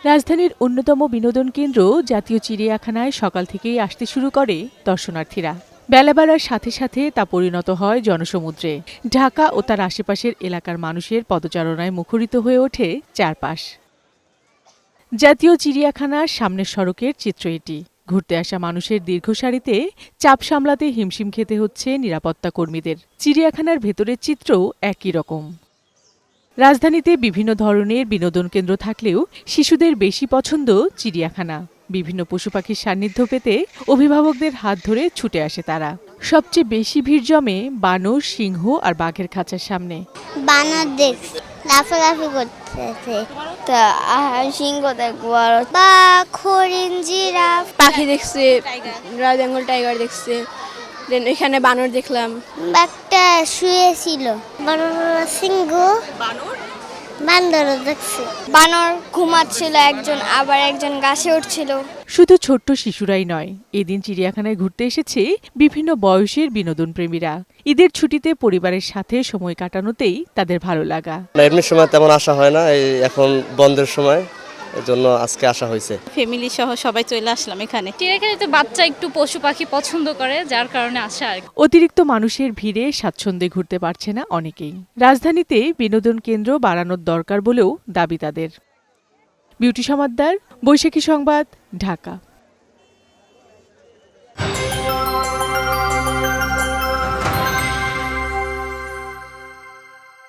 রাজধানীর অন্যতম বিনোদন কেন্দ্র জাতীয় চিড়িয়াখানায় সকাল থেকেই আসতে শুরু করে দর্শনার্থীরা। বেলা বাড়ার সাথে সাথে তা পরিণত হয় জনসমুদ্রে। ঢাকা ও তার আশেপাশের এলাকার মানুষের পদচারণায় মুখরিত হয়ে ওঠে চারপাশ। জাতীয় চিড়িয়াখানার সামনের সড়কের চিত্র এটি। ঘুরতে আসা মানুষের দীর্ঘ সারিতে চাপ সামলাতে হিমশিম খেতে হচ্ছে নিরাপত্তা কর্মীদের। চিড়িয়াখানার ভেতরের চিত্রও একই রকম। রাজধানীতে বিভিন্ন ধরনের বিনোদন কেন্দ্র থাকলেও শিশুদের বেশি পছন্দ চিড়িয়াখানা। বিভিন্ন পশু পাখির সান্নিধ্য পেতে অভিভাবকদের হাত ধরে ছুটে আসে তারা। সবচেয়ে বেশি ভিড় জমে বানর, সিংহ আর বাঘের খাঁচার সামনে। বানর দেখছি লাফালাফি করতেছে, তা সিংহ দেখবো আর হরিণ, জিরাফ, পাখি দেখছি, রয়্যাল বেঙ্গল টাইগার দেখছি, দেন এখানে বানর দেখলাম। বাঘটা শুয়েছিল, বড় বড় সিংহ, বান্দরও দেখছি। বানর ঘুমাচ্ছিল একজন, আবার একজন গাছে উঠছিল। শুধু ছোট্ট শিশুরাই নয়, এদিন চিড়িয়াখানায় ঘুরতে এসেছে বিভিন্ন বয়সের বিনোদন প্রেমীরা। ঈদের ছুটিতে পরিবারের সাথে সময় কাটানোতেই তাদের ভালো লাগা। এমনি সময় তেমন আসা হয় না, এই এখন বন্ধের সময়, এজন্য আজকে আসা হয়েছে। ফ্যামিলি সহ সবাই চলে আসলাম এখানে। চিড়িয়াখানাতে বাচ্চা একটু পশু পাখি পছন্দ করে, যার কারণে আসা আর কি। অতিরিক্ত মানুষের ভিড়ে স্বাচ্ছন্দ্যে ঘুরতে পারছে না অনেকেই। রাজধানীতে বিনোদন কেন্দ্র বাড়ানোর দরকার বলেও দাবি তাদের। বিউটি সমাদ্দার, বৈশাখী সংবাদ, ঢাকা।